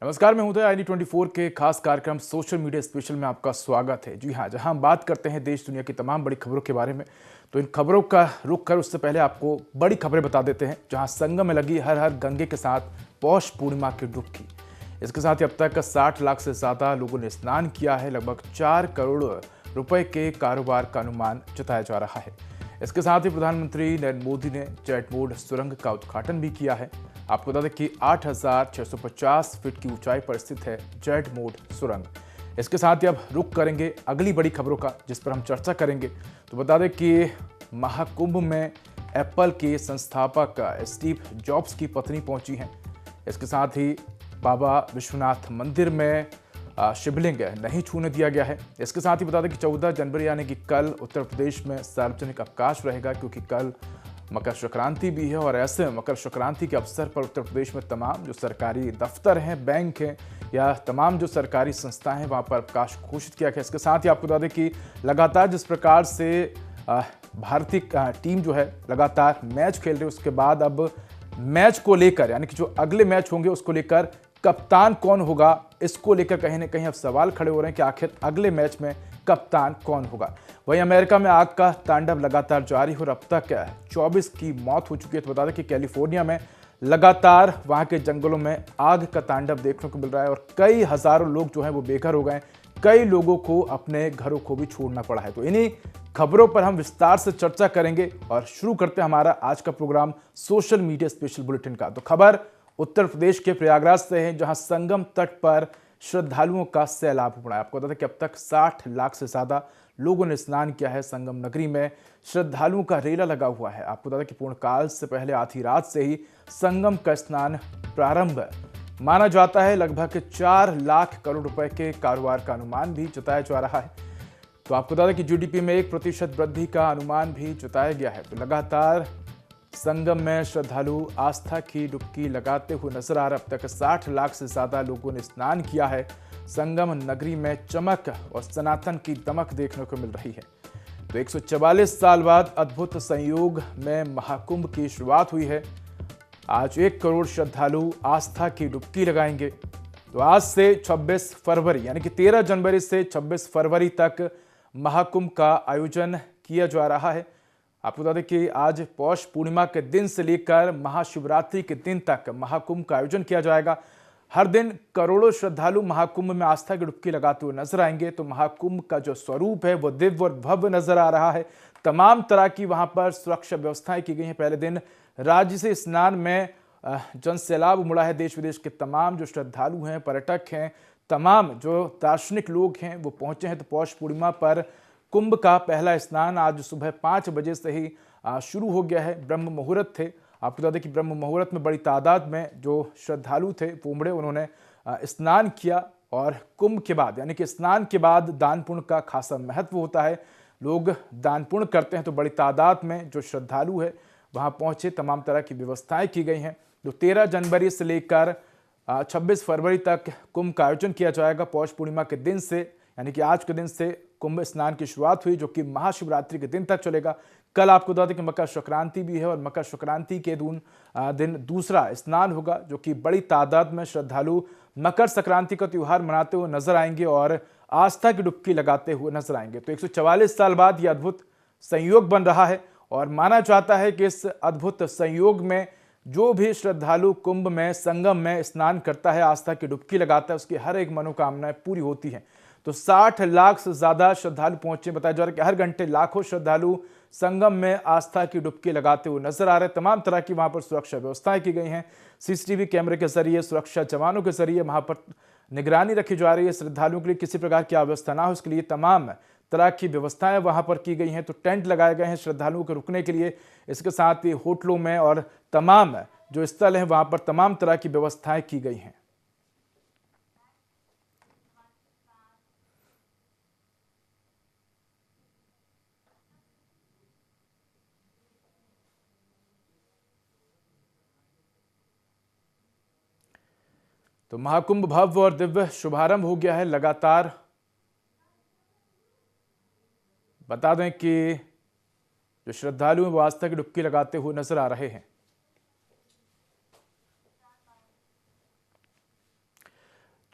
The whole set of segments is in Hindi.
नमस्कार, मैं हूं ID24 के खास कार्यक्रम सोशल मीडिया स्पेशल में आपका स्वागत है। जी हाँ, जहां हम बात करते हैं देश दुनिया की तमाम बड़ी खबरों के बारे में, तो इन खबरों का रुख कर उससे पहले आपको बड़ी खबरें बता देते हैं। जहां संगम में लगी हर हर गंगे के साथ पौष पूर्णिमा की डुबकी। इसके साथ ही अब तक 60 लाख से ज़्यादा लोगों ने स्नान किया है। लगभग 4 करोड़ रुपए के कारोबार का अनुमान जताया जा रहा है। इसके साथ ही प्रधानमंत्री नरेंद्र मोदी ने जेट मोड सुरंग का उद्घाटन भी किया है। आपको बता दें कि 8,650 फीट की ऊंचाई पर स्थित है जेट मोड सुरंग। इसके साथ ही अब रुख करेंगे अगली बड़ी खबरों का, जिस पर हम चर्चा करेंगे। तो बता दें कि महाकुंभ में एप्पल के संस्थापक स्टीव जॉब्स की पत्नी पहुंची हैं। इसके साथ ही बाबा विश्वनाथ मंदिर में शिवलिंग नहीं छूने दिया गया है। इसके साथ ही बता दें कि 14 जनवरी यानी कि कल उत्तर प्रदेश में सार्वजनिक अवकाश रहेगा, क्योंकि कल मकर संक्रांति भी है। और ऐसे मकर संक्रांति के अवसर पर उत्तर प्रदेश में तमाम जो सरकारी दफ्तर हैं, बैंक हैं या तमाम जो सरकारी संस्थाएं हैं, वहां पर अवकाश घोषित किया गया। इसके साथ ही आपको बता दें कि लगातार जिस प्रकार से भारतीय टीम जो है लगातार मैच खेल रही है, उसके बाद अब मैच को लेकर यानी कि जो अगले मैच होंगे उसको लेकर कप्तान कौन होगा, इसको लेकर कहीं ना कहीं अब सवाल खड़े हो रहे हैं कि आखिर अगले मैच में कप्तान कौन होगा। वहीं अमेरिका में आग का तांडव लगातार जारी हो, अब तक 24 की मौत हो चुकी है। तो बता दें कि कैलिफोर्निया में लगातार वहां के जंगलों में आग का तांडव देखने को मिल रहा है और कई हजारों लोग जो हैं वो बेघर हो गए। कई लोगों को अपने घरों को भी छोड़ना पड़ा है। तो इन्हीं खबरों पर हम विस्तार से चर्चा करेंगे और शुरू करते हैं हमारा आज का programme social media special bulletin का। तो खबर उत्तर प्रदेश के प्रयागराज से है, जहां संगम तट पर श्रद्धालुओं का सैलाब उमड़ा है। आपको बता दें कि अब तक 60 लाख से ज्यादा लोगों ने स्नान किया है। संगम नगरी में श्रद्धालुओं का रेला लगा हुआ है। आपको बता दें कि पूर्णकाल से पहले आधी रात से ही संगम का स्नान प्रारंभ माना जाता है। लगभग 4 लाख करोड़ रुपए के कारोबार का अनुमान भी जताया जा रहा है। तो आपको बता दें कि जीडीपी में 1% वृद्धि का अनुमान भी जताया गया है। तो लगातार संगम में श्रद्धालु आस्था की डुबकी लगाते हुए नजर आ रहे। अब तक 60 लाख से ज्यादा लोगों ने स्नान किया है। संगम नगरी में चमक और सनातन की दमक देखने को मिल रही है। तो 144 साल बाद अद्भुत संयोग में महाकुंभ की शुरुआत हुई है। आज 1 करोड़ श्रद्धालु आस्था की डुबकी लगाएंगे। तो आज से 26 फरवरी यानी कि 13 जनवरी से 26 फरवरी तक महाकुंभ का आयोजन किया जा रहा है। आपको बता दें कि आज पौष पूर्णिमा के दिन से लेकर महाशिवरात्रि के दिन तक महाकुंभ का आयोजन किया जाएगा। हर दिन करोड़ों श्रद्धालु महाकुंभ में आस्था की डुबकी लगाते हुए नजर आएंगे। तो महाकुंभ का जो स्वरूप है वो दिव्य और भव्य नजर आ रहा है। तमाम तरह की वहां पर सुरक्षा व्यवस्थाएं की गई हैं। पहले दिन राज्य से स्नान में जन सैलाब उमड़ा है। देश विदेश के तमाम जो श्रद्धालु हैं, पर्यटक हैं, तमाम जो दार्शनिक लोग हैं वो पहुंचे हैं। तो पौष पूर्णिमा पर कुंभ का पहला स्नान आज सुबह 5 बजे से ही शुरू हो गया है। ब्रह्म मुहूर्त थे। आपको बता दें कि ब्रह्म मुहूर्त में बड़ी तादाद में जो श्रद्धालु थे वो उमड़े, उन्होंने स्नान किया। और कुंभ के बाद यानी कि स्नान के बाद दान पुण्य का खासा महत्व होता है। लोग दान पुण्य करते हैं। तो बड़ी तादाद में जो श्रद्धालु है वहां पहुंचे। तमाम तरह की व्यवस्थाएं की गई हैं। तो 13 जनवरी से लेकर 26 फरवरी तक कुंभ का आयोजन किया जाएगा। पौष पूर्णिमा के दिन से यानी कि आज के दिन से कुंभ स्नान की शुरुआत हुई, जो कि महाशिवरात्रि के दिन तक चलेगा। कल आपको बता दें कि मकर संक्रांति भी है और मकर संक्रांति के दिन दूसरा स्नान होगा, जो कि बड़ी तादाद में श्रद्धालु मकर संक्रांति का त्योहार मनाते हुए नजर आएंगे और आस्था की डुबकी लगाते हुए नजर आएंगे। तो 144 साल बाद यह अद्भुत संयोग बन रहा है और माना जाता है कि इस अद्भुत संयोग में जो भी श्रद्धालु कुंभ में संगम में स्नान करता है, आस्था की डुबकी लगाता है, उसकी हर एक मनोकामनाएं पूरी होती हैं। तो 60 लाख से ज्यादा श्रद्धालु पहुंचे। बताया जा रहा है कि हर घंटे लाखों श्रद्धालु संगम में आस्था की डुबकी लगाते हुए नजर आ रहे हैं। तमाम तरह की वहां पर सुरक्षा व्यवस्थाएं की गई हैं। सीसीटीवी कैमरे के जरिए, सुरक्षा जवानों के जरिए वहां पर निगरानी रखी जा रही है। श्रद्धालुओं के लिए किसी प्रकार की अव्यवस्था ना हो, इसके लिए तमाम तरह की व्यवस्थाएं वहां पर की गई हैं। तो टेंट लगाए गए हैं श्रद्धालुओं के रुकने के लिए। इसके साथ ही होटलों में और तमाम जो स्थल हैं वहां पर तमाम तरह की व्यवस्थाएं की गई हैं। तो महाकुंभ भव्य और दिव्य शुभारंभ हो गया है। लगातार बता दें कि जो श्रद्धालु हैं वो आस्था की डुबकी लगाते हुए नजर आ रहे हैं।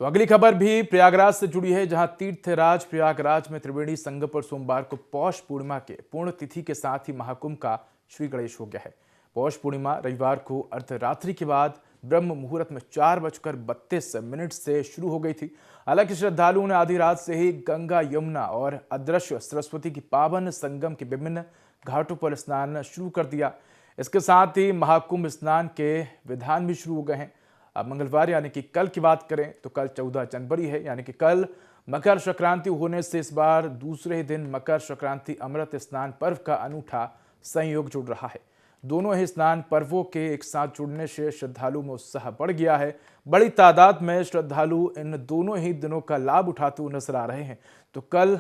तो अगली खबर भी प्रयागराज से जुड़ी है, जहां तीर्थराज प्रयागराज में त्रिवेणी संगम पर सोमवार को पौष पूर्णिमा के पूर्ण तिथि के साथ ही महाकुंभ का श्री गणेश हो गया है। पौष पूर्णिमा रविवार को अर्धरात्रि के बाद ब्रह्म मुहूर्त में 4:32 से शुरू हो गई थी। हालांकि श्रद्धालुओं ने आधी रात से ही गंगा, यमुना और अदृश्य सरस्वती की पावन संगम के विभिन्न घाटों पर स्नान शुरू कर दिया। इसके साथ ही महाकुंभ स्नान के विधान भी शुरू हो गए हैं। अब मंगलवार यानी कि कल की बात करें तो कल 14 जनवरी है, यानी कि कल मकर संक्रांति होने से इस बार दूसरे ही दिन मकर संक्रांति अमृत स्नान पर्व का अनूठा संयोग जुड़ रहा है। दोनों ही स्नान पर्वों के एक साथ जुड़ने से श्रद्धालुओं में उत्साह बढ़ गया है। बड़ी तादाद में श्रद्धालु इन दोनों ही दिनों का लाभ उठाते हुए नजर आ रहे हैं। तो कल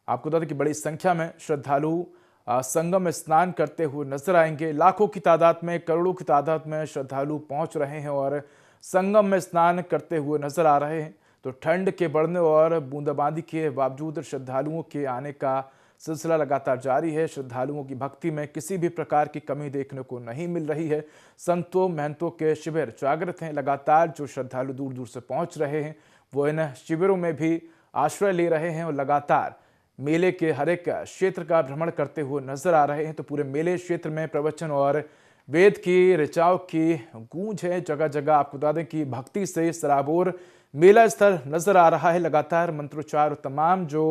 आपको बता दें कि बड़ी संख्या में श्रद्धालु संगम में स्नान करते हुए नजर आएंगे। लाखों की तादाद में, करोड़ों की तादाद में श्रद्धालु पहुंच रहे हैं और संगम में स्नान करते हुए नजर आ रहे हैं। तो ठंड के बढ़ने और बूंदाबांदी के बावजूद श्रद्धालुओं के आने का सिलसिला लगातार जारी है। श्रद्धालुओं की भक्ति में किसी भी प्रकार की कमी देखने को नहीं मिल रही है। संतों महंतों के शिविर जागृत हैं। लगातार जो श्रद्धालु दूर दूर से पहुंच रहे हैं वो इन शिविरों में भी आश्रय ले रहे हैं और लगातार मेले के हर एक क्षेत्र का भ्रमण करते हुए नजर आ रहे हैं। तो पूरे मेले क्षेत्र में प्रवचन और वेद की ऋचाओं की गूंज है। जगह जगह आपको बता दें कि भक्ति से सराबोर मेला स्थल नजर आ रहा है। लगातार मंत्रोच्चार और तमाम जो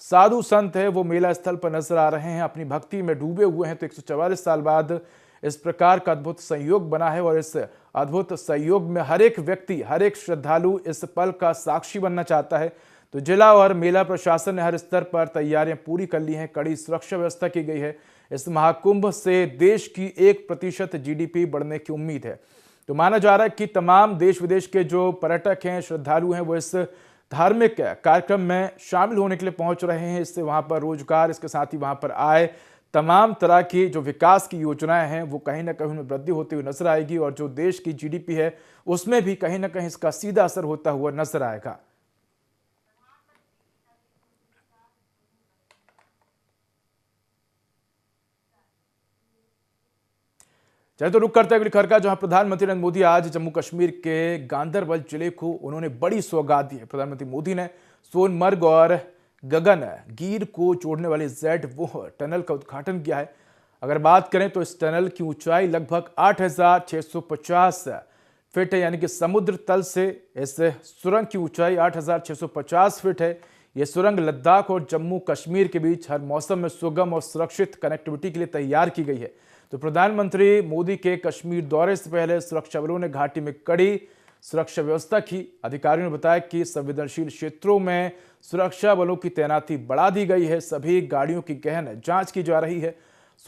साधु संत है वो मेला स्थल पर नजर आ रहे हैं, अपनी भक्ति में डूबे हुए हैं। तो 144 साल बाद इस प्रकार का अद्भुत संयोग बना है और इस अद्भुत संयोग में हर एक व्यक्ति, हर एक श्रद्धालु इस पल का साक्षी बनना चाहता है। तो जिला और मेला प्रशासन ने हर स्तर पर तैयारियां पूरी कर ली हैं। कड़ी सुरक्षा व्यवस्था की गई है। इस महाकुंभ से देश की 1% जीडीपी बढ़ने की उम्मीद है। तो माना जा रहा है कि तमाम देश विदेश के जो पर्यटक हैं, श्रद्धालु हैं, वो इस धार्मिक कार्यक्रम में शामिल होने के लिए पहुंच रहे हैं। इससे वहां पर रोजगार, इसके साथ ही वहां पर आय, तमाम तरह की जो विकास की योजनाएं हैं वो कहीं ना कहीं उनमें वृद्धि होती हुई नजर आएगी और जो देश की जीडीपी है उसमें भी कहीं ना कहीं इसका सीधा असर होता हुआ नजर आएगा। चलिए तो रुक करते हैं अगली खबर का, जहां प्रधानमंत्री नरेंद्र मोदी आज जम्मू कश्मीर के गांदरबल जिले को उन्होंने बड़ी सौगात दी है। प्रधानमंत्री मोदी ने सोनमर्ग और गगनगीर को जोड़ने वाले जेड वो टनल का उद्घाटन किया है। अगर बात करें तो इस टनल की ऊंचाई लगभग 8,650 फीट है, यानी कि समुद्र तल से इस सुरंग की ऊंचाई 8,650 फीट है। यह सुरंग लद्दाख और जम्मू कश्मीर के बीच हर मौसम में सुगम और सुरक्षित कनेक्टिविटी के लिए तैयार की गई है। तो प्रधानमंत्री मोदी के कश्मीर दौरे से पहले सुरक्षा बलों ने घाटी में कड़ी सुरक्षा व्यवस्था की। अधिकारियों ने बताया कि संवेदनशील क्षेत्रों में सुरक्षा बलों की तैनाती बढ़ा दी गई है। सभी गाड़ियों की गहन जांच की जा रही है।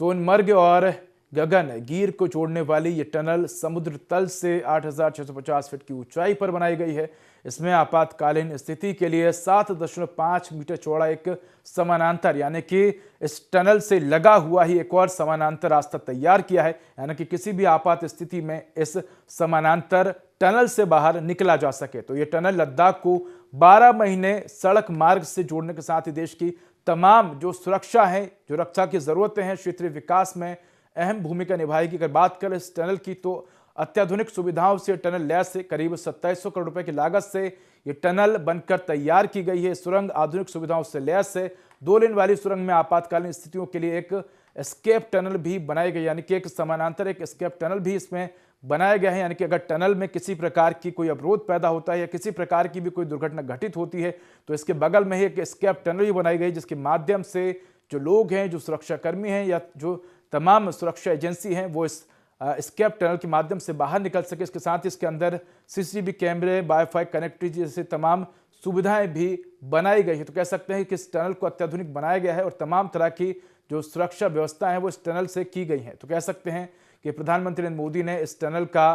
सोनमर्ग और गगनगीर को जोड़ने वाली ये टनल समुद्र तल से 8,650 फीट की ऊंचाई पर बनाई गई है। इसमें आपातकालीन स्थिति के लिए 7.5 मीटर चौड़ा एक समानांतर, यानी कि इस टनल से लगा हुआ ही एक और समानांतर रास्ता तैयार किया है, यानी कि किसी भी आपात स्थिति में इस समानांतर टनल से बाहर निकला जा सके। तो ये टनल लद्दाख को 12 महीने सड़क मार्ग से जोड़ने के साथ ही देश की तमाम जो सुरक्षा है, जो रक्षा की जरूरतें हैं, क्षेत्रीय विकास में अहम भूमिका निभाएगी। अगर बात करें इस टनल की तो अत्याधुनिक सुविधाओं से टनल लैस है। करीब 2700 करोड़ रुपए की लागत से ये टनल बनकर तैयार की गई है। सुरंग आधुनिक सुविधाओं से लैस है। 2 लेन वाली सुरंग में आपातकालीन स्थितियों के लिए एक एस्केप टनल भी बनाई गई, यानी कि एक समानांतर एक एस्केप टनल भी इसमें बनाया गया है। यानी कि अगर टनल में किसी प्रकार की कोई अवरोध पैदा होता है या किसी प्रकार की भी कोई दुर्घटना घटित होती है तो इसके बगल में ही एक एस्केप टनल भी बनाई गई, जिसके माध्यम से जो लोग हैं, जो सुरक्षाकर्मी हैं या जो तमाम सुरक्षा एजेंसी हैं वो इस एस्केप टनल के माध्यम से बाहर निकल सके। इसके साथ ही इसके अंदर सीसीटीवी कैमरे, वाईफाई कनेक्टिविटी जैसे तमाम सुविधाएं भी बनाई गई है। तो कह सकते हैं कि इस टनल को अत्याधुनिक बनाया गया है और तमाम तरह की जो सुरक्षा व्यवस्था है वो इस टनल से की गई है। तो कह सकते हैं कि प्रधानमंत्री नरेंद्र मोदी ने इस टनल का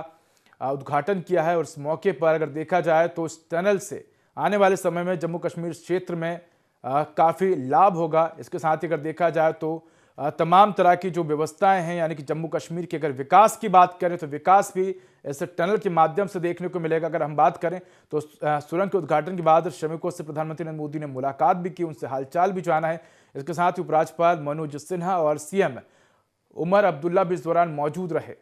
उद्घाटन किया है और इस मौके पर अगर देखा जाए तो इस टनल से आने वाले समय में जम्मू कश्मीर क्षेत्र में काफ़ी लाभ होगा। इसके साथ ही अगर देखा जाए तो तमाम तरह की जो व्यवस्थाएं हैं, यानी कि जम्मू कश्मीर के अगर विकास की बात करें तो विकास भी ऐसे टनल के माध्यम से देखने को मिलेगा। अगर हम बात करें तो सुरंग के उद्घाटन के बाद श्रमिकों से प्रधानमंत्री नरेंद्र मोदी ने मुलाकात भी की, उनसे हालचाल भी जाना है। इसके साथ ही उपराज्यपाल मनोज सिन्हा और सीएम उमर अब्दुल्ला भी इस दौरान मौजूद रहे।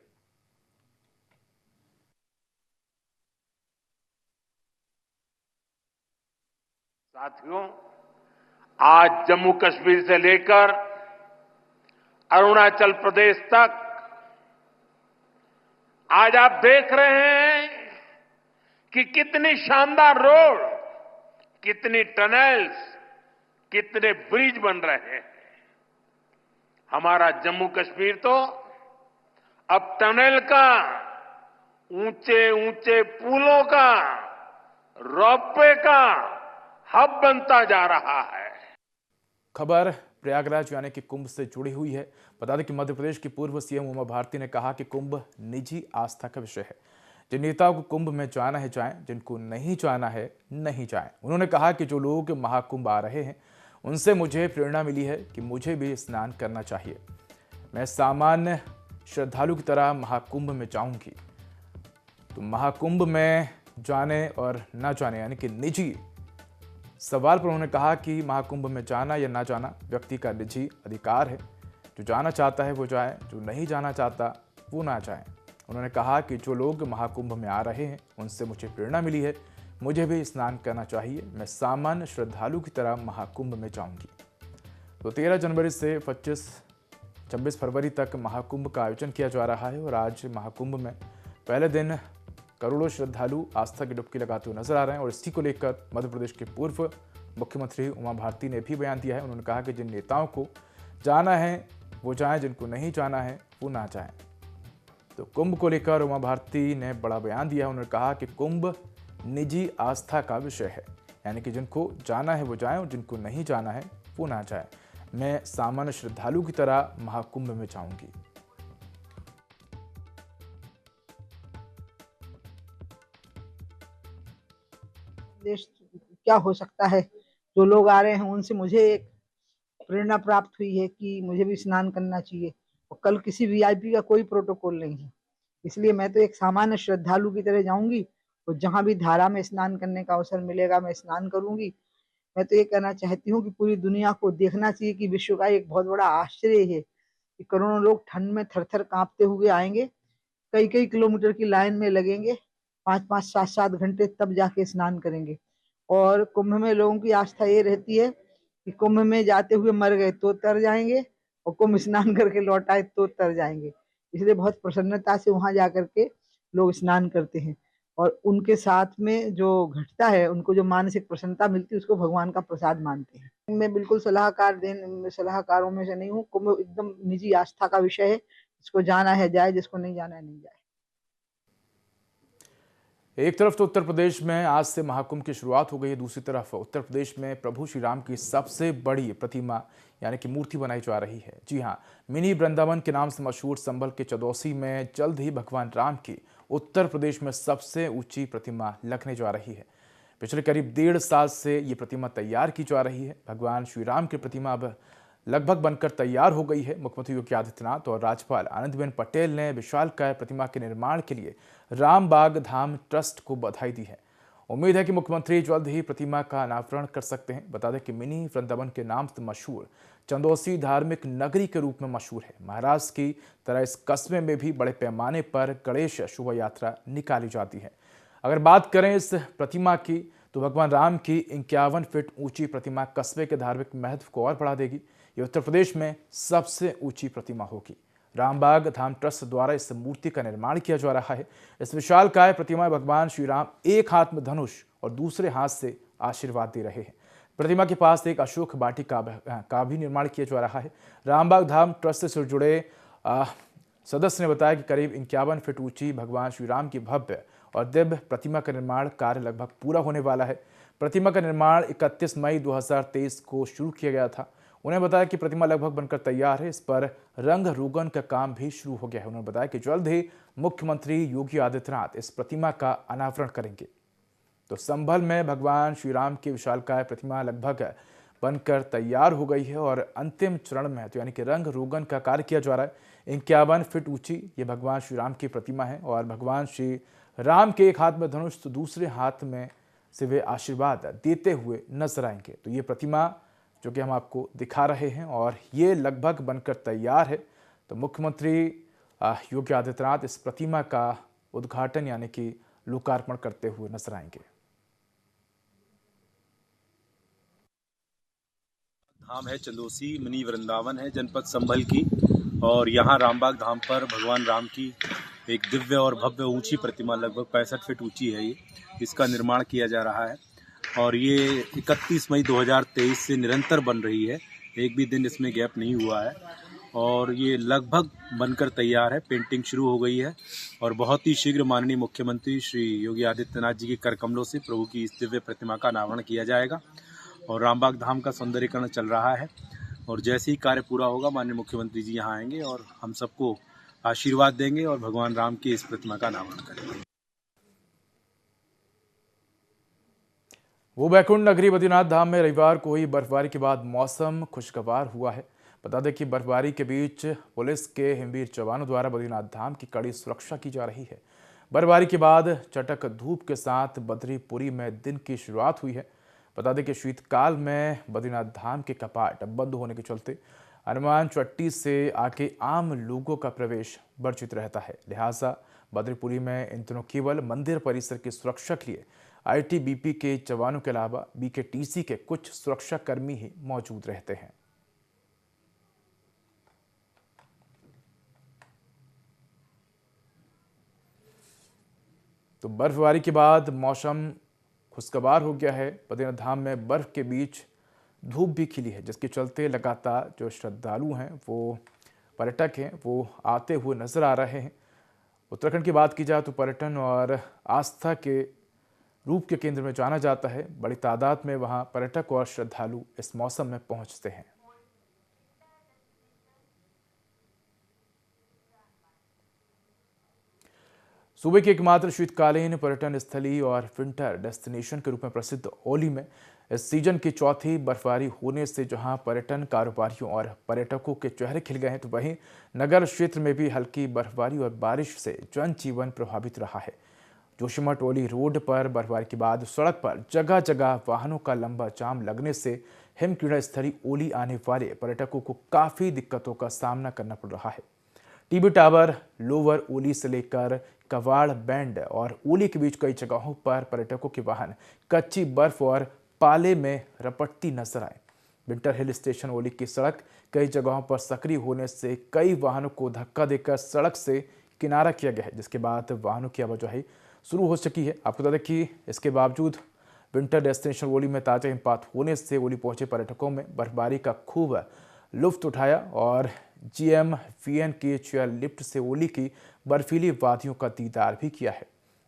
साथियों, आज जम्मू कश्मीर से लेकर अरुणाचल प्रदेश तक आज आप देख रहे हैं कि कितनी शानदार रोड, कितनी टनल्स, कितने ब्रिज बन रहे हैं। हमारा जम्मू कश्मीर तो अब टनल का, ऊंचे ऊंचे पुलों का, रोपवे का हब बनता जा रहा है। खबर प्रयागराज यानी कि कुंभ से जुड़ी हुई है। बता दें कि मध्य प्रदेश की पूर्व सीएम उमा भारती ने कहा कि कुंभ निजी आस्था का विषय है। जिन नेताओं को कुंभ में जाना है जाएं, जिनको नहीं जाना है नहीं जाएं। उन्होंने कहा कि जो लोग महाकुंभ आ रहे हैं उनसे मुझे प्रेरणा मिली है कि मुझे भी स्नान करना चाहिए। मैं सामान्य श्रद्धालु की तरह महाकुंभ में जाऊंगी। तो महाकुंभ में जाने और न जाने यानी कि निजी सवाल पर उन्होंने कहा कि महाकुंभ में जाना या ना जाना व्यक्ति का निजी अधिकार है। जो जाना चाहता है वो जाए, जो नहीं जाना चाहता वो ना जाए। उन्होंने कहा कि जो लोग महाकुंभ में आ रहे हैं उनसे मुझे प्रेरणा मिली है, मुझे भी स्नान करना चाहिए। मैं सामान्य श्रद्धालु की तरह महाकुंभ में जाऊंगी। तो 13 जनवरी से 26 फरवरी तक महाकुंभ का आयोजन किया जा रहा है और आज महाकुंभ में पहले दिन करोड़ों श्रद्धालु आस्था की डुबकी लगाते हुए नजर आ रहे हैं और इसी को लेकर मध्य प्रदेश के पूर्व मुख्यमंत्री उमा भारती ने भी बयान दिया है। उन्होंने कहा कि जिन नेताओं को जाना है वो जाएं, जिनको नहीं जाना है वो ना जाएं। तो कुंभ को लेकर उमा भारती ने बड़ा बयान दिया है। उन्होंने कहा कि कुंभ निजी आस्था का विषय है, यानी कि जिनको जाना है वो जाएं और जिनको नहीं जाना है वो ना जाए। मैं सामान्य श्रद्धालु की तरह महाकुंभ में जाऊंगी। देश क्या हो सकता है। जो लोग आ रहे हैं उनसे मुझे एक प्रेरणा प्राप्त हुई है कि मुझे भी स्नान करना चाहिए। और कल किसी वीआईपी का कोई प्रोटोकॉल नहीं है, इसलिए मैं तो एक सामान्य श्रद्धालु की तरह जाऊंगी और जहां भी धारा में स्नान करने का अवसर मिलेगा मैं स्नान करूंगी। मैं तो ये कहना चाहती हूँ कि पूरी दुनिया को देखना चाहिए कि विश्व का एक बहुत बड़ा आश्चर्य है कि करोड़ों लोग ठंड में थर थर कांपते हुए आएंगे, कई कई किलोमीटर की लाइन में लगेंगे, 5-5 7-7 घंटे, तब जाके स्नान करेंगे। और कुंभ में लोगों की आस्था ये रहती है कि कुंभ में जाते हुए मर गए तो तर जाएंगे और कुंभ स्नान करके लौट आए तो तर जाएंगे। इसलिए बहुत प्रसन्नता से वहां जाकर के लोग स्नान करते हैं और उनके साथ में जो घटता है, उनको जो मानसिक प्रसन्नता मिलती है, उसको भगवान का प्रसाद मानते हैं। मैं बिल्कुल सलाहकारों में से नहीं हूँ। कुंभ एकदम निजी आस्था का विषय है, जिसको जाना है जाए, जिसको नहीं जाना है नहीं जाए। एक तरफ तो उत्तर प्रदेश में आज से महाकुंभ की शुरुआत हो गई है, दूसरी तरफ उत्तर प्रदेश में प्रभु श्री राम की सबसे बड़ी प्रतिमा यानी कि मूर्ति बनाई जा रही है। जी हां, मिनी वृंदावन के नाम से मशहूर संभल के चंदौसी में जल्द ही भगवान राम की उत्तर प्रदेश में सबसे ऊंची प्रतिमा लगने जा रही है। पिछले करीब 1.5 साल से ये प्रतिमा तैयार की जा रही है। भगवान श्री राम की प्रतिमा अब लगभग बनकर तैयार हो गई है। मुख्यमंत्री योगी आदित्यनाथ और राज्यपाल आनंदीबेन पटेल ने विशालकाय प्रतिमा के निर्माण के लिए रामबाग धाम ट्रस्ट को बधाई दी है। उम्मीद है कि मुख्यमंत्री जल्द ही प्रतिमा का अनावरण कर सकते हैं। बता दें कि मिनी वृंदावन के नाम से मशहूर चंदौसी धार्मिक नगरी के रूप में मशहूर है। महाराष्ट्र की तरह इस कस्बे में भी बड़े पैमाने पर गणेश शोभा यात्रा निकाली जाती है। अगर बात करें इस प्रतिमा की तो भगवान राम की 51 फीट ऊंची प्रतिमा कस्बे के धार्मिक महत्व को और बढ़ा देगी। ये उत्तर प्रदेश में सबसे ऊंची प्रतिमा होगी। रामबाग धाम ट्रस्ट द्वारा इस मूर्ति का निर्माण किया जा रहा है। इस विशालकाय प्रतिमा में भगवान श्री राम एक हाथ में धनुष और दूसरे हाथ से आशीर्वाद दे रहे हैं। प्रतिमा के पास एक अशोक वाटिका का भी निर्माण किया जा रहा है। रामबाग धाम ट्रस्ट से जुड़े सदस्य ने बताया कि करीब 51 फीट ऊंची भगवान श्री राम की भव्य और दिव्य प्रतिमा का निर्माण कार्य लगभग पूरा होने वाला है। प्रतिमा का निर्माण 31 मई 2023 को शुरू किया गया था। उन्हें बताया कि प्रतिमा लगभग बनकर तैयार है। इस पर रंग रोगन का काम भी शुरू हो गया है। उन्होंने बताया कि जल्द ही मुख्यमंत्री योगी आदित्यनाथ इस प्रतिमा का अनावरण करेंगे। तो संभल में भगवान श्री राम की विशालकाय प्रतिमा लगभग बनकर तैयार हो गई है और अंतिम चरण में है, तो यानी कि रंग रोगन का कार्य किया जा रहा है। 51 फीट ऊंची ये भगवान श्री राम की प्रतिमा है और भगवान श्री राम के एक हाथ में धनुष तो दूसरे हाथ में से वे आशीर्वाद देते हुए नजर आएंगे। तो ये प्रतिमा जो कि हम आपको दिखा रहे हैं और ये लगभग बनकर तैयार है। तो मुख्यमंत्री योगी आदित्यनाथ इस प्रतिमा का उद्घाटन यानी कि लोकार्पण करते हुए नजर आएंगे। धाम है चंदोसी मिनी वृंदावन है जनपद संभल की, और यहाँ रामबाग धाम पर भगवान राम की एक दिव्य और भव्य ऊंची प्रतिमा लगभग 65 फीट ऊंची है। इसका निर्माण किया जा रहा है और ये 31 मई 2023 से निरंतर बन रही है, एक भी दिन इसमें गैप नहीं हुआ है और ये लगभग बनकर तैयार है। पेंटिंग शुरू हो गई है और बहुत ही शीघ्र माननीय मुख्यमंत्री श्री योगी आदित्यनाथ जी के कर कमलों से प्रभु की इस दिव्य प्रतिमा का अनावरण किया जाएगा और रामबाग धाम का सौंदर्यीकरण चल रहा है। और जैसे ही कार्य पूरा होगा माननीय मुख्यमंत्री जी यहाँ आएंगे और हम सबको आशीर्वाद देंगे और भगवान राम की इस प्रतिमा का अनावरण करेंगे। वो बैकुंठ नगरी बद्रीनाथ धाम में रविवार को हुई बर्फबारी के बाद मौसम खुशगवार हुआ है। बता दें कि बर्फबारी के बीच पुलिस के हिमवीर जवानों द्वारा बद्रीनाथ धाम की कड़ी सुरक्षा की जा रही है। बर्फबारी के बाद चटक धूप के साथ बद्रीपुरी में दिन की शुरुआत हुई है। बता दें कि शीतकाल में बद्रीनाथ धाम के कपाट बंद होने के चलते हनुमान चट्टी से आके आम लोगों का प्रवेश वर्जित रहता है। लिहाजा बद्रीपुरी में इन दिनों केवल मंदिर परिसर की सुरक्षा के लिए आईटीबीपी के जवानों के अलावा बीकेटीसी के कुछ सुरक्षा कर्मी ही मौजूद रहते हैं। तो बर्फबारी के बाद मौसम खुशगवार हो गया है। बद्रीनाथ धाम में बर्फ के बीच धूप भी खिली है, जिसके चलते लगातार जो श्रद्धालु हैं, वो पर्यटक हैं, वो आते हुए नजर आ रहे हैं। उत्तराखंड की बात की जाए तो पर्यटन और आस्था के रूप के केंद्र में जाना जाता है। बड़ी तादाद में वहां पर्यटक और श्रद्धालु इस मौसम में पहुंचते हैं। सूबे की एकमात्र शीतकालीन पर्यटन स्थली और विंटर डेस्टिनेशन के रूप में प्रसिद्ध औली में इस सीजन की चौथी बर्फबारी होने से जहां पर्यटन कारोबारियों और पर्यटकों के चेहरे खिल गए हैं, तो वहीं नगर क्षेत्र में भी हल्की बर्फबारी और बारिश से जनजीवन प्रभावित रहा है। जोशीमठ औली रोड पर बर्फबारी के बाद सड़क पर जगह जगह वाहनों का लंबा जाम लगने से हिमक्रीड़ा स्थली औली आने वाले पर्यटकों को काफ़ी दिक्कतों का सामना करना पड़ रहा है। टीबी टावर, लोअर औली से लेकर कवाड़ बैंड और औली के बीच कई जगहों पर पर्यटकों के वाहन कच्ची बर्फ और पाले में रपटती नजर आए। विंटर हिल स्टेशन औली की सड़क कई जगहों पर सक्रिय होने से कई वाहनों को धक्का देकर सड़क से किनारा किया गया है, जिसके बाद वाहनों की आवाजाही शुरू हो चुकी है। आपको बता दें कि इसके बावजूद विंटर डेस्टिनेशन औली में ताजा हिमपात होने से औली पहुंचे पर्यटकों में बर्फबारी का खूब लुत्फ उठाया और GMVN की चेयर लिफ्ट से औली की बर्फीली वादियों का दीदार भी किया है।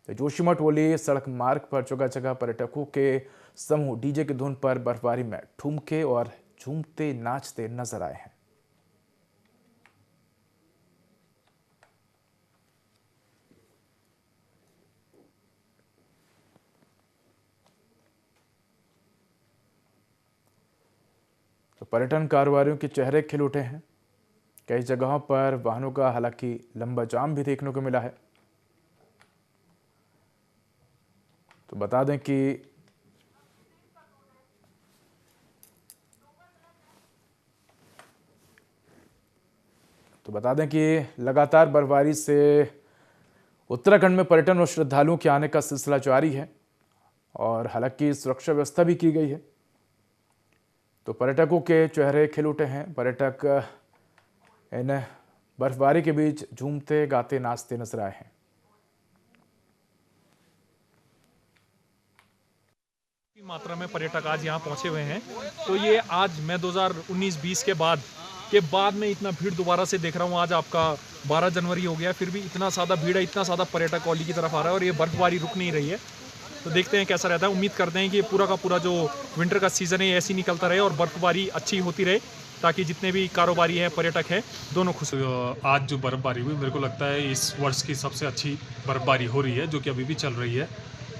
तो जोशीमठ औली सड़क मार्ग पर जगह जगह पर्यटकों के समूह डीजे की धुन पर बर्फबारी में ठुमके और झूमते नाचते नजर आए हैं। तो पर्यटन कारोबारियों के चेहरे खिल उठे हैं। कई जगहों पर वाहनों का हालांकि लंबा जाम भी देखने को मिला है। तो बता दें कि लगातार बर्फबारी से उत्तराखंड में पर्यटन और श्रद्धालुओं के आने का सिलसिला जारी है और हालांकि सुरक्षा व्यवस्था भी की गई है। तो पर्यटकों के चेहरे खिल उठे हैं। पर्यटक इन बर्फबारी के बीच झूमते गाते नाचते नजर आए हैं। मात्रा में पर्यटक आज यहाँ पहुंचे हुए हैं। तो ये आज मैं 2019-20 के बाद में इतना भीड़ दोबारा से देख रहा हूँ। आज आपका 12 जनवरी हो गया, फिर भी इतना ज़्यादा भीड़ है, इतना ज़्यादा पर्यटक औली की तरफ आ रहा है और ये बर्फबारी रुक नहीं रही है। तो देखते हैं कैसा रहता है। उम्मीद करते हैं कि ये पूरा का पूरा जो विंटर का सीज़न है ऐसे ही निकलता रहे और बर्फबारी अच्छी होती रहे, ताकि जितने भी कारोबारी हैं, पर्यटक हैं, दोनों खुश। आज जो बर्फबारी हुई, मेरे को लगता है इस वर्ष की सबसे अच्छी बर्फबारी हो रही है, जो कि अभी भी चल रही है।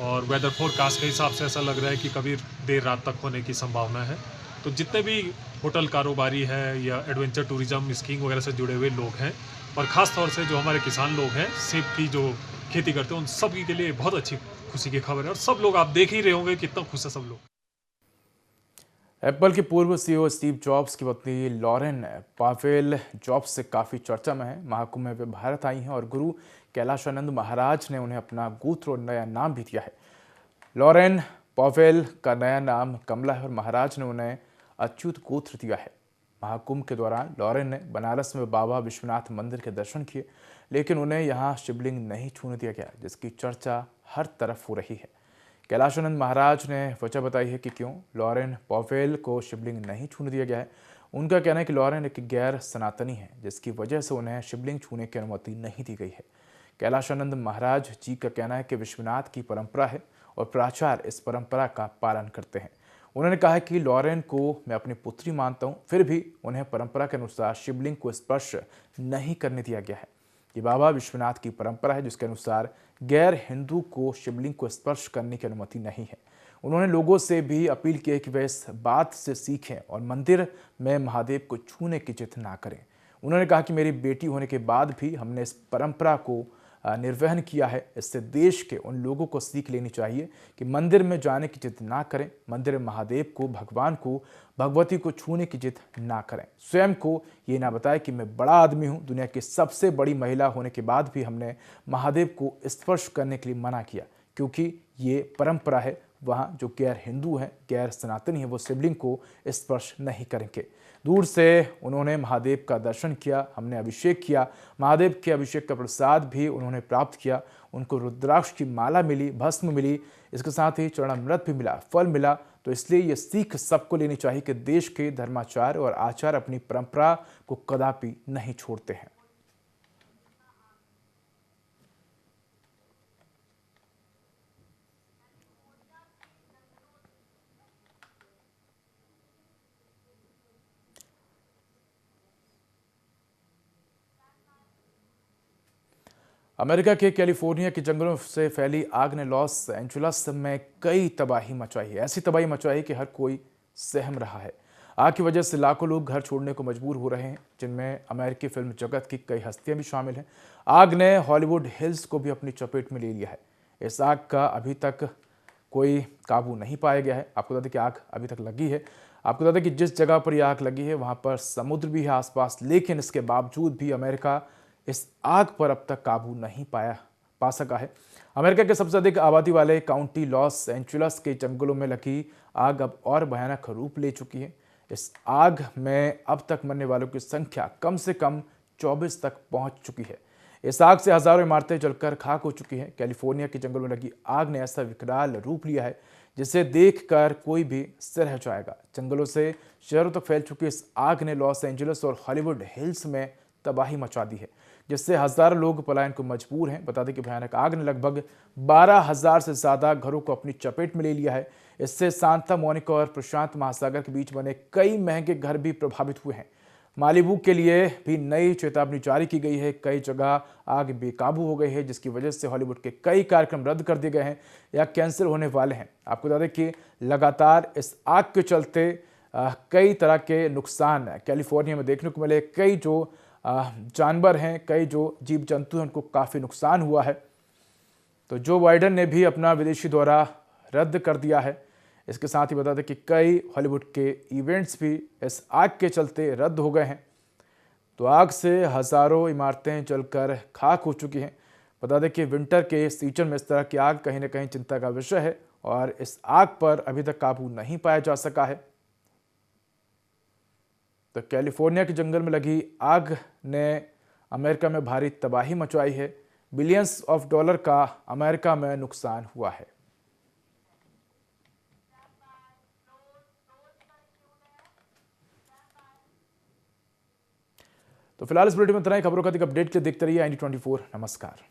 और वेदर फोरकास्ट के हिसाब से ऐसा लग रहा है कि कभी देर रात तक होने की संभावना है। तो जितने भी होटल कारोबारी है या एडवेंचर टूरिज्म, स्कीइंग वगैरह से जुड़े हुए लोग हैं, और ख़ास तौर से जो हमारे किसान लोग हैं, सेब की जो खेती करते हैं, उन सब के लिए बहुत अच्छी खुशी की खबर है। और सब लोग, आप देख ही रहे होंगे कितना खुश है सब लोग। एप्पल के पूर्व CEO स्टीव जॉब्स की पत्नी लॉरेन पावेल जॉब्स से काफ़ी चर्चा में है। महाकुंभ में वे भारत आई हैं और गुरु कैलाशानंद महाराज ने उन्हें अपना गोत्र और नया नाम भी दिया है। लॉरेन पावेल का नया नाम कमला है और महाराज ने उन्हें अच्युत गोत्र दिया है। महाकुंभ के दौरान लॉरेन ने बनारस में बाबा विश्वनाथ मंदिर के दर्शन किए, लेकिन उन्हें यहाँ शिवलिंग नहीं छूने दिया गया, जिसकी चर्चा हर तरफ हो रही है। कैलाशानंद महाराज ने वजह बताई है कि क्यों लॉरेन पॉवेल को शिवलिंग नहीं छूने दिया गया है। उनका कहना है कि लॉरेन एक गैर सनातनी है, जिसकी वजह से उन्हें शिवलिंग छूने की अनुमति नहीं दी गई है। कैलाशानंद महाराज जी का कहना है कि विश्वनाथ की परंपरा है और प्राचार्य इस परंपरा का पालन करते हैं। उन्होंने कहा कि लॉरेन को मैं अपनी पुत्री मानता हूं, फिर भी उन्हें परंपरा के अनुसार शिवलिंग को स्पर्श नहीं करने दिया गया है। ये बाबा विश्वनाथ की परंपरा है, जिसके अनुसार गैर हिंदू को शिवलिंग को स्पर्श करने की अनुमति नहीं है। उन्होंने लोगों से भी अपील की है कि वे इस बात से सीखें और मंदिर में महादेव को छूने की जिद ना करें। उन्होंने कहा कि मेरी बेटी होने के बाद भी हमने इस परंपरा को निर्वहन किया है। इससे देश के उन लोगों को सीख लेनी चाहिए कि मंदिर में जाने की जिद ना करें, मंदिर में महादेव को, भगवान को, भगवती को छूने की जिद ना करें। स्वयं को ये ना बताएं कि मैं बड़ा आदमी हूँ। दुनिया की सबसे बड़ी महिला होने के बाद भी हमने महादेव को स्पर्श करने के लिए मना किया, क्योंकि ये परंपरा है। वहाँ जो गैर हिंदू हैं, गैर सनातनी है, वो शिवलिंग को स्पर्श नहीं करेंगे। दूर से उन्होंने महादेव का दर्शन किया, हमने अभिषेक किया। महादेव के अभिषेक का प्रसाद भी उन्होंने प्राप्त किया। उनको रुद्राक्ष की माला मिली, भस्म मिली, इसके साथ ही चरणामृत भी मिला, फल मिला। तो इसलिए ये सीख सबको लेनी चाहिए कि देश के धर्माचार्य और आचार्य अपनी परंपरा को कदापि नहीं छोड़ते हैं। अमेरिका के कैलिफोर्निया के जंगलों से फैली आग ने लॉस एंजेलिस में कई तबाही मचाई है। ऐसी तबाही मचाई कि हर कोई सहम रहा है। आग की वजह से लाखों लोग घर छोड़ने को मजबूर हो रहे हैं, जिनमें अमेरिकी फिल्म जगत की कई हस्तियां भी शामिल हैं। आग ने हॉलीवुड हिल्स को भी अपनी चपेट में ले लिया है। इस आग का अभी तक कोई काबू नहीं पाया गया है। आपको बता दें कि आग अभी तक लगी है। आपको बता दें कि जिस जगह पर यह आग लगी है वहां पर समुद्र भी है आसपास, लेकिन इसके बावजूद भी अमेरिका इस आग पर अब तक काबू नहीं पा सका है। अमेरिका के सबसे अधिक आबादी वाले काउंटी लॉस एंजेलिस के जंगलों में लगी आग अब और भयानक रूप ले चुकी है। इस आग में अब तक मरने वालों की संख्या कम से कम 24 तक पहुंच चुकी है। इस आग से हजारों इमारतें जलकर खाक हो चुकी हैं। कैलिफोर्निया के जंगलों में लगी आग ने ऐसा विकराल रूप लिया है जिसे देखकर कोई भी सिर रह जाएगा। जंगलों से शहरों तक फैल चुकी इस आग ने लॉस एंजेलिस और हॉलीवुड हिल्स में तबाही मचा दी है, जिससे हजारों लोग पलायन को मजबूर हैं। बता दें कि भयानक आग ने लगभग 12,000 से ज्यादा घरों को अपनी चपेट में ले लिया है। इससे सांता मोनिका और प्रशांत महासागर के बीच बने कई महंगे घर भी प्रभावित हुए हैं। मालिबू के लिए भी नई चेतावनी जारी की गई है। कई जगह आग बेकाबू हो गई है, जिसकी वजह से हॉलीवुड के कई कार्यक्रम रद्द कर दिए गए हैं या कैंसिल होने वाले हैं। आपको बता दें कि लगातार इस आग के चलते कई तरह के नुकसान कैलिफोर्निया में देखने को मिले। कई जो जानवर हैं, कई जो जीव जंतु हैं, उनको काफ़ी नुकसान हुआ है। तो जो बाइडेन ने भी अपना विदेशी दौरा रद्द कर दिया है। इसके साथ ही बता दें कि कई हॉलीवुड के इवेंट्स भी इस आग के चलते रद्द हो गए हैं। तो आग से हजारों इमारतें जलकर खाक हो चुकी हैं। बता दें कि विंटर के सीजन में इस तरह की आग कहीं ना कहीं चिंता का विषय है और इस आग पर अभी तक काबू नहीं पाया जा सका है। तो कैलिफोर्निया के जंगल में लगी आग ने अमेरिका में भारी तबाही मचाई है। बिलियंस ऑफ डॉलर का अमेरिका में नुकसान हुआ है। तो फिलहाल इस बुलेटिन में इतना ही। खबरों का अधिक अपडेट के लिए देखते रहिए IND24। नमस्कार।